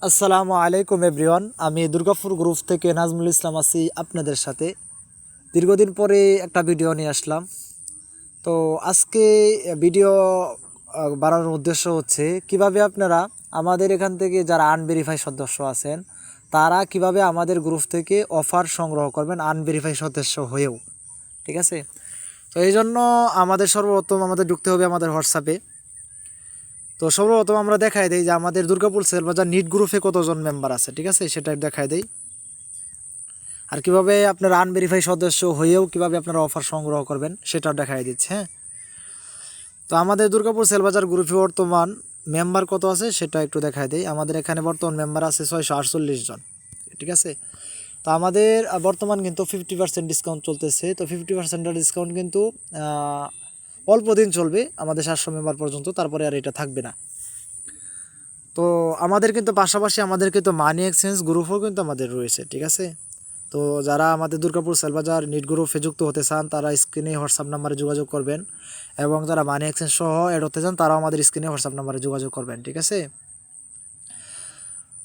আসসালামু আলাইকুম এভরিওয়ান। আমি দুর্গাপুর গ্রুপ থেকে নাজমুল ইসলাম আছি আপনাদের সাথে। দীর্ঘদিন পরে একটা ভিডিও নিয়ে আসলাম। তো আজকে ভিডিও বানানোর উদ্দেশ্য হচ্ছে কিভাবে আপনারা আমাদের এখান থেকে যারা আনভেরিফাই সদস্য আছেন তারা কিভাবে আমাদের গ্রুপ থেকে অফার সংগ্রহ করবেন আনভেরিফাই সদস্য হয়েও। ঠিক আছে, তো এই জন্য সর্বপ্রথম আমাদের ঢুকতে হবে আমাদের হোয়াটসঅ্যাপে। তো সর্বপ্রথম আমরা দেখাই দিই যে আমাদের দুর্গাপুর সেলবাজার নিট গ্রুপে কতজন মেম্বার আছে। ঠিক আছে, সেটা দেখাই দিই। আর কিভাবে আপনারা আনভেরিফাই সদস্য হয়েও কিভাবে আপনারা অফার সংগ্রহ করবেন সেটাও দেখাই দিচ্ছে। হ্যাঁ, তো আমাদের দুর্গাপুর সেলবাজার গ্রুপে বর্তমান মেম্বার কত আছে সেটা একটু দেখাই দিই। আমাদের এখানে বর্তমান মেম্বার আছে 648 জন। ঠিক আছে, তো আমাদের বর্তমান কিন্তু 50% ডিসকাউন্ট চলতেছে। তো 50% ডিসকাউন্ট কিন্তু অল্প দিন চলবে, আমাদের 700 মেম্বার পর্যন্ত, তারপরে আর এটা থাকবে না। তো আমাদের কিন্তু পাশাপাশি আমাদের কিন্তু মানি এক্সচেঞ্জ গ্রুপও কিন্তু আমাদের রয়েছে। ঠিক আছে, তো যারা আমাদের দুর্গাপুর সেলবাজার নিট গ্রুপে যুক্ত হতে চান তারা স্ক্রিনে হোয়াটসঅ্যাপ নাম্বারে যোগাযোগ করবেন, এবং যারা মানি এক্সচেঞ্জ সহ অ্যাড হতে চান তারাও আমাদের স্ক্রিনে হোয়াটসঅ্যাপ নাম্বারে যোগাযোগ করবেন। ঠিক আছে,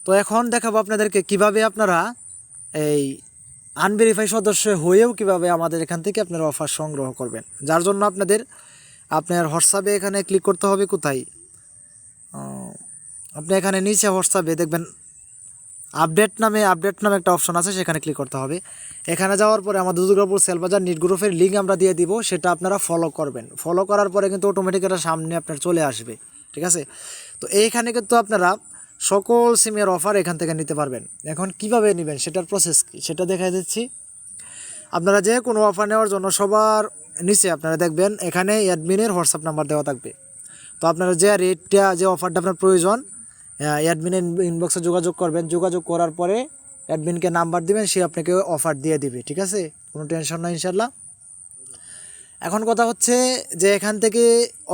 তো এখন দেখাবো আপনাদেরকে কিভাবে আপনারা এই আনভেরিফাই সদস্য হয়েও কিভাবে আমাদের এখান থেকে আপনারা অফার সংগ্রহ করবেন। যার জন্য আপনার হোয়াটসঅ্যাপে এখানে ক্লিক করতে হবে। কোথায়? আপনি এখানে নিচে হোয়াটসঅ্যাপে দেখবেন আপডেট নামে একটা অপশন আছে, সেখানে ক্লিক করতে হবে। এখানে যাওয়ার পরে আমাদের দুর্গাপুর সেলবাজার নিট গ্রুপের লিঙ্ক আমরা দিয়ে দিব, সেটা আপনারা ফলো করবেন। ফলো করার পরে কিন্তু অটোমেটিক এটা সামনে আপনার চলে আসবে। ঠিক আছে, তো এইখানে কিন্তু আপনারা সকল সিমের অফার এখান থেকে নিতে পারবেন। এখন কিভাবে নেবেন সেটার প্রসেস কি সেটা দেখাই দিচ্ছি। আপনারা যে কোনো অফার নেওয়ার জন্য সবার নিচে আপনারা দেখবেন এখানে অ্যাডমিনের হোয়াটসঅ্যাপ নাম্বার দেওয়া থাকবে। তো আপনারা যে রেটটা যে অফারটা আপনার প্রয়োজন অ্যাডমিনের ইনবক্সে যোগাযোগ করবেন। যোগাযোগ করার পরে অ্যাডমিনকে নাম্বার দিবেন, সে আপনাকে অফার দিয়ে দিবে। ঠিক আছে, কোনো টেনশন নয় ইনশাল্লাহ। এখন কথা হচ্ছে যে এখান থেকে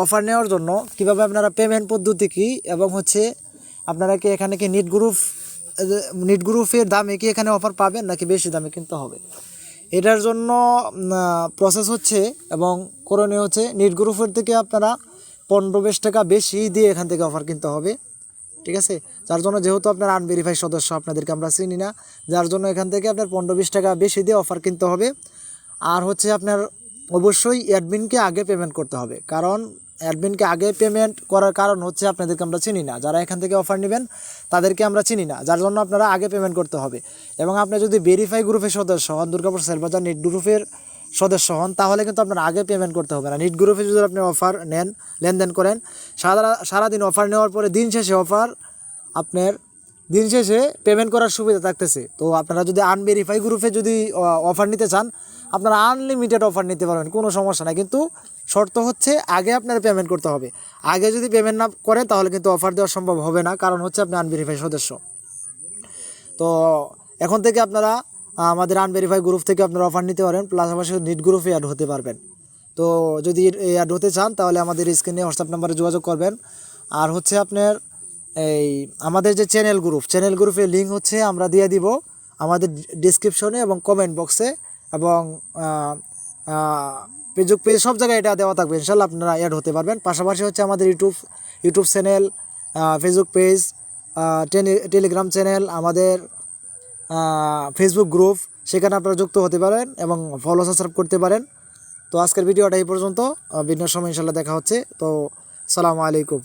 অফার নেওয়ার জন্য কিভাবে আপনারা পেমেন্ট পদ্ধতি কী, এবং হচ্ছে আপনারা কি এখানে কি নিট গ্রুপের দামে কি এখানে অফার পাবেন নাকি বেশি দামে কিনতে হবে, এটার জন্য প্রসেস হচ্ছে এবং করণীয় হচ্ছে নিট গ্রুপের থেকে আপনারা 15-20 টাকা বেশি দিয়ে এখান থেকে অফার কিনতে হবে। ঠিক আছে, যার জন্য যেহেতু আপনার আনভেরিফাই সদস্য আপনাদেরকে আমরা চিনি না, যার জন্য এখান থেকে আপনার 15-20 টাকা বেশি দিয়ে অফার কিনতে হবে। আর হচ্ছে আপনার অবশ্যই অ্যাডমিনকে আগে পেমেন্ট করতে হবে, কারণ অ্যাডমিনকে আগে পেমেন্ট করার কারণ হচ্ছে আপনাদেরকে আমরা চিনি না, যারা এখান থেকে অফার নেবেন তাদেরকে আমরা চিনি না, যার জন্য আপনারা আগে পেমেন্ট করতে হবে। এবং আপনি যদি ভেরিফাই গ্রুপের সদস্য হন, দুর্গাপুর সেলবাজার নিট গ্রুপের সদস্য হন, তাহলে কিন্তু আপনার আগে পেমেন্ট করতে হবে না। নিট গ্রুপে যদি আপনি অফার নেন, লেনদেন করেন, সারাদিন অফার নেওয়ার পরে দিন শেষে পেমেন্ট করার সুবিধা থাকতেছে। তো আপনারা যদি আনভেরিফাই গ্রুপে যদি অফার নিতে চান, আপনারা আনলিমিটেড অফার নিতে পারবেন, কোনো সমস্যা নাই। কিন্তু শর্ত হচ্ছে আগে আপনারা পেমেন্ট করতে হবে। আগে যদি পেমেন্ট না করেন তাহলে কিন্তু অফার দেওয়া সম্ভব হবে না, কারণ হচ্ছে আপনি আনভেরিফাই সদস্য। তো এখন থেকে আপনারা আমাদের আনভেরিফাই গ্রুপ থেকে আপনারা অফার নিতে পারেন, পাশাপাশি নিট গ্রুপে অ্যাড হতে পারবেন। তো যদি অ্যাড হতে চান তাহলে আমাদের স্ক্রিনে হোয়াটসঅ্যাপ নাম্বারে যোগাযোগ করবেন। আর হচ্ছে আপনার আমাদের যে চ্যানেল গ্রুপের লিঙ্ক হচ্ছে আমরা দিয়ে দিব আমাদের ডিসক্রিপশনে এবং কমেন্ট বক্সে, এবং ফেসবুক পেজ সব জায়গায় এটা দেওয়া থাকবে। ইনশাল্লাহ আপনারা অ্যাড হতে পারবেন। পাশাপাশি হচ্ছে আমাদের YouTube channel, Facebook page, Telegram channel, আমাদের ফেসবুক গ্রুপ, সেখানে আপনারা যুক্ত হতে পারেন এবং ফলো সাবস্ক্রাইব করতে পারেন। তো আজকের ভিডিওটা এই পর্যন্ত, ভিন্ন সময় ইনশাল্লাহ দেখা হচ্ছে। তো আসসালামু আলাইকুম।